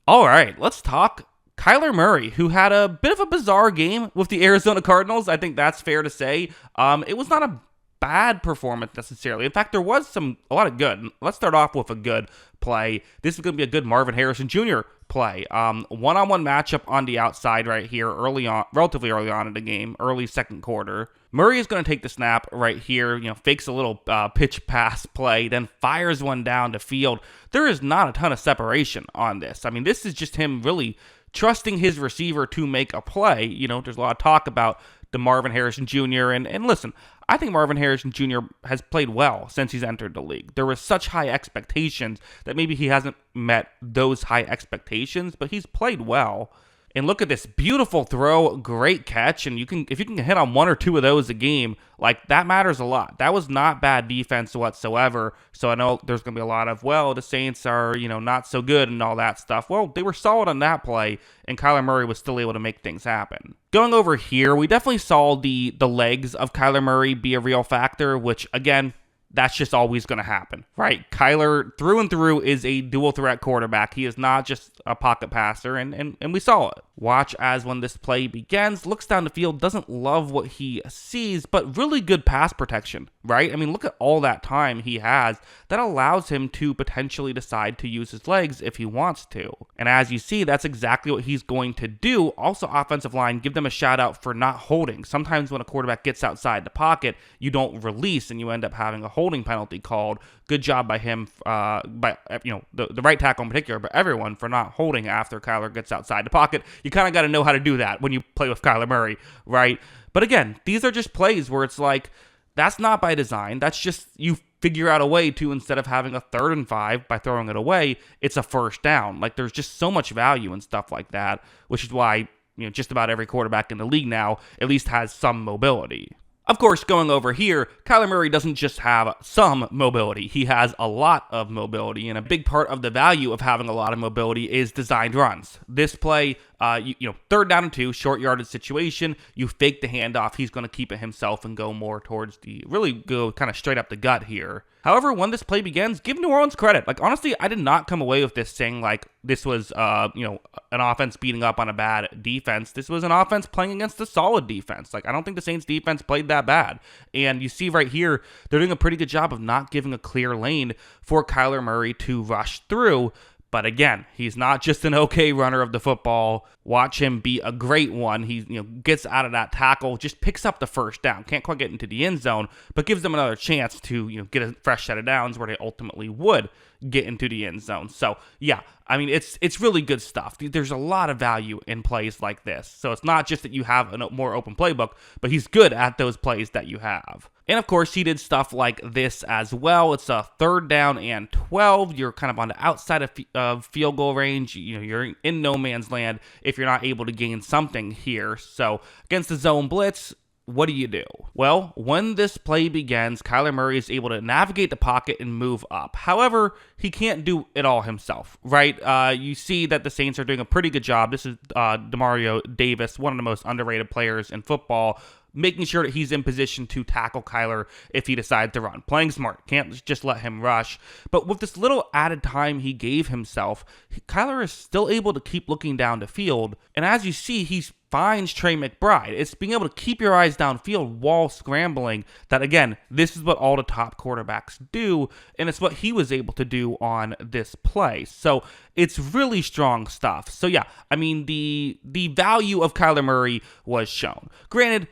All right, let's talk Kyler Murray, who had a bit of a bizarre game with the Arizona Cardinals. I think that's fair to say. It was not a bad performance necessarily. In fact, there was a lot of good. Let's start off with a good play. This is going to be a good Marvin Harrison Jr. play. One-on-one matchup on the outside right here, early on, relatively early on in the game, early second quarter. Murray is going to take the snap right here, fakes a little pitch pass play, then fires one down the field. There is not a ton of separation on this. I mean, this is just him really trusting his receiver to make a play. There's a lot of talk about the Marvin Harrison Jr. And listen, I think Marvin Harrison Jr. has played well since he's entered the league. There were such high expectations that maybe he hasn't met those high expectations, but he's played well. And look at this beautiful throw, great catch, and if you can hit on one or two of those a game, like that matters a lot. That was not bad defense whatsoever. So I know there's going to be a lot of, well, the Saints are, not so good and all that stuff. Well, they were solid on that play, and Kyler Murray was still able to make things happen. Going over here, we definitely saw the legs of Kyler Murray be a real factor, which again, that's just always going to happen, right? Kyler, through and through, is a dual-threat quarterback. He is not just a pocket passer, and we saw it. Watch as when this play begins, looks down the field, doesn't love what he sees, but really good pass protection, right? I mean, look at all that time he has that allows him to potentially decide to use his legs if he wants to. And as you see, that's exactly what he's going to do. Also, offensive line, give them a shout out for not holding. Sometimes when a quarterback gets outside the pocket, you don't release and you end up having a holding penalty called. Good job by him, by the right tackle in particular, but everyone for not holding after Kyler gets outside the pocket. You kind of got to know how to do that when you play with Kyler Murray, right? But again, these are just plays where it's like, that's not by design. That's just you figure out a way to, instead of having a 3rd and 5 by throwing it away, it's a first down. Like there's just so much value in stuff like that, which is why just about every quarterback in the league now at least has some mobility. Of course, going over here, Kyler Murray doesn't just have some mobility. He has a lot of mobility, and a big part of the value of having a lot of mobility is designed runs. This play, 3rd down and 2, short yardage situation, you fake the handoff. He's going to keep it himself and go more towards really go kind of straight up the gut here. However, when this play begins, give New Orleans credit. Like, honestly, I did not come away with this saying, like, this was, an offense beating up on a bad defense. This was an offense playing against a solid defense. Like, I don't think the Saints defense played that bad. And you see right here, they're doing a pretty good job of not giving a clear lane for Kyler Murray to rush through. But again, he's not just an okay runner of the football. Watch him be a great one. He gets out of that tackle, just picks up the first down. Can't quite get into the end zone, but gives them another chance to get a fresh set of downs where they ultimately would get into the end zone. So yeah, I mean, it's really good stuff. There's a lot of value in plays like this. So it's not just that you have a more open playbook, but he's good at those plays that you have. And of course, he did stuff like this as well. It's a 3rd down and 12. You're kind of on the outside of field goal range. You're in no man's land if you're not able to gain something here. So against the zone blitz, what do you do? Well, when this play begins, Kyler Murray is able to navigate the pocket and move up. However, he can't do it all himself, right? You see that the Saints are doing a pretty good job. This is Demario Davis, one of the most underrated players in football, making sure that he's in position to tackle Kyler if he decides to run. Playing smart. Can't just let him rush. But with this little added time he gave himself, Kyler is still able to keep looking down the field. And as you see, he finds Trey McBride. It's being able to keep your eyes downfield while scrambling that, again, this is what all the top quarterbacks do, and it's what he was able to do on this play. So it's really strong stuff. So yeah, I mean, the value of Kyler Murray was shown. Granted,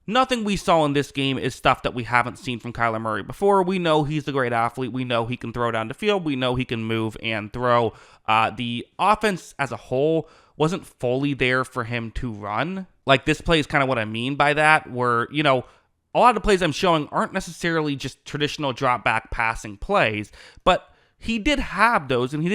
nothing we saw in this game is stuff that we haven't seen from Kyler Murray before. We know he's a great athlete. We know he can throw down the field. We know he can move and throw. The offense as a whole wasn't fully there for him to run. Like, this play is kind of what I mean by that, where, a lot of the plays I'm showing aren't necessarily just traditional drop back passing plays, but he did have those, and he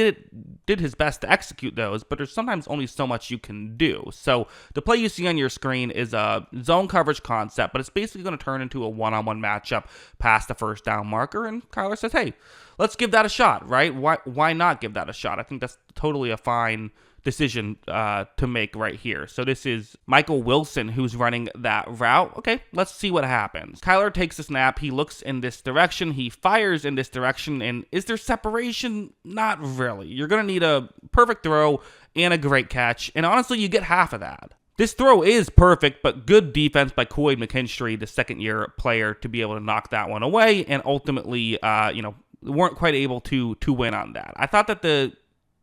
did his best to execute those, but there's sometimes only so much you can do. So the play you see on your screen is a zone coverage concept, but it's basically going to turn into a one-on-one matchup past the first down marker, and Kyler says, hey, let's give that a shot, right? Why not give that a shot? I think that's totally a fine decision to make right here. So this is Michael Wilson who's running that route. Okay, let's see what happens. Kyler takes a snap. He looks in this direction. He fires in this direction. And is there separation? Not really. You're going to need a perfect throw and a great catch. And honestly, you get half of that. This throw is perfect, but good defense by Coy McKinstry, the second-year player, to be able to knock that one away, and ultimately, weren't quite able to win on that. I thought that the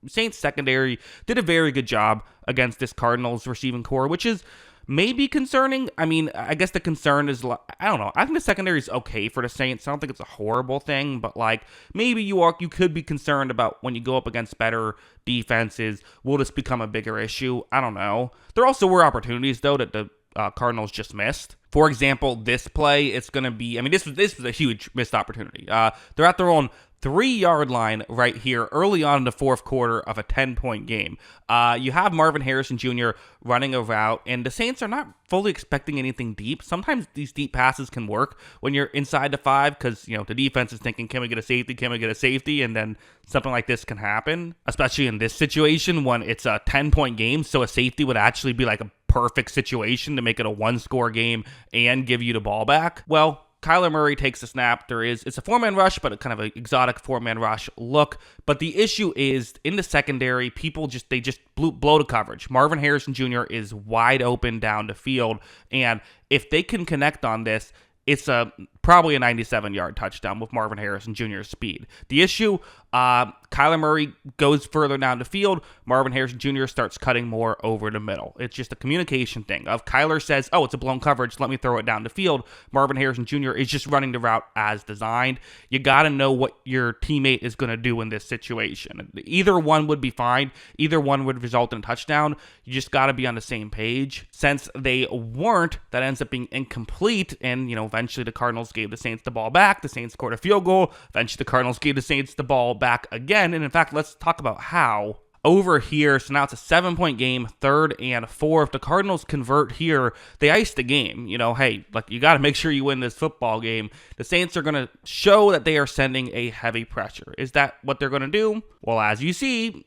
Saints secondary did a very good job against this Cardinals receiving core, which is maybe concerning. I mean, I guess the concern is, I don't know. I think the secondary is okay for the Saints. I don't think it's a horrible thing, but like maybe you could be concerned about when you go up against better defenses, will this become a bigger issue? I don't know. There also were opportunities though that the Cardinals just missed. For example, this play, it's going to be, I mean, this was a huge missed opportunity. They're at their own 3-yard line right here early on in the fourth quarter of a 10-point game. You have Marvin Harrison Jr. running a route, and the Saints are not fully expecting anything deep. Sometimes these deep passes can work when you're inside the 5 because, the defense is thinking, can we get a safety? Can we get a safety? And then something like this can happen, especially in this situation when it's a 10-point game, so a safety would actually be like a perfect situation to make it a 1-score game and give you the ball back. Well, Kyler Murray takes a snap. It's a 4-man rush, but a kind of an exotic 4-man rush look. But the issue is in the secondary, people just blow the coverage. Marvin Harrison Jr. is wide open down the field, and if they can connect on this, it's probably a 97-yard touchdown with Marvin Harrison Jr.'s speed. The issue, Kyler Murray goes further down the field. Marvin Harrison Jr. starts cutting more over the middle. It's just a communication thing. Kyler says, oh, it's a blown coverage, let me throw it down the field. Marvin Harrison Jr. is just running the route as designed. You got to know what your teammate is going to do in this situation. Either one would be fine. Either one would result in a touchdown. You just got to be on the same page. Since they weren't, that ends up being incomplete, and, eventually the Cardinals gave the Saints the ball back. The Saints scored a field goal. Eventually the Cardinals gave the Saints the ball back again. And in fact, let's talk about how. Over here, so now it's a 7-point game, 3rd and 4. If the Cardinals convert here, they ice the game. You got to make sure you win this football game. The Saints are going to show that they are sending a heavy pressure. Is that what they're going to do? Well, as you see,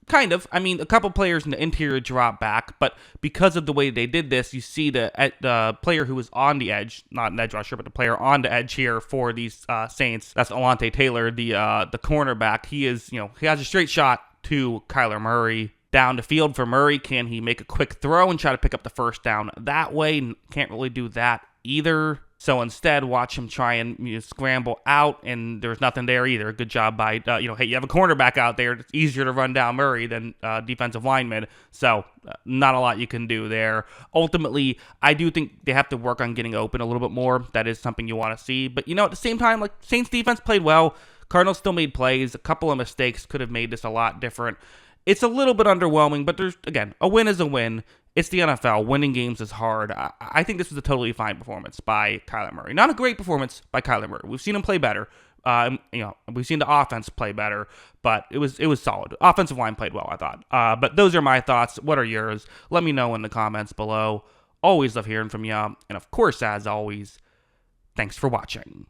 kind of. I mean, a couple players in the interior drop back, but because of the way they did this, you see the player who was on the edge, not an edge rusher, but the player on the edge here for these Saints. That's Alontae Taylor, the cornerback. He has a straight shot to Kyler Murray. Down the field for Murray. Can he make a quick throw and try to pick up the first down that way? Can't really do that either. So instead, watch him try and scramble out, and there's nothing there either. Good job by, hey, you have a cornerback out there. It's easier to run down Murray than defensive lineman. So not a lot you can do there. Ultimately, I do think they have to work on getting open a little bit more. That is something you want to see. But, at the same time, Saints defense played well. Cardinals still made plays. A couple of mistakes could have made this a lot different. It's a little bit underwhelming, but there's, again, a win is a win. It's the NFL. Winning games is hard. I think this was a totally fine performance by Kyler Murray. Not a great performance by Kyler Murray. We've seen him play better. We've seen the offense play better, but it was solid. Offensive line played well, I thought. But those are my thoughts. What are yours? Let me know in the comments below. Always love hearing from you. And of course, as always, thanks for watching.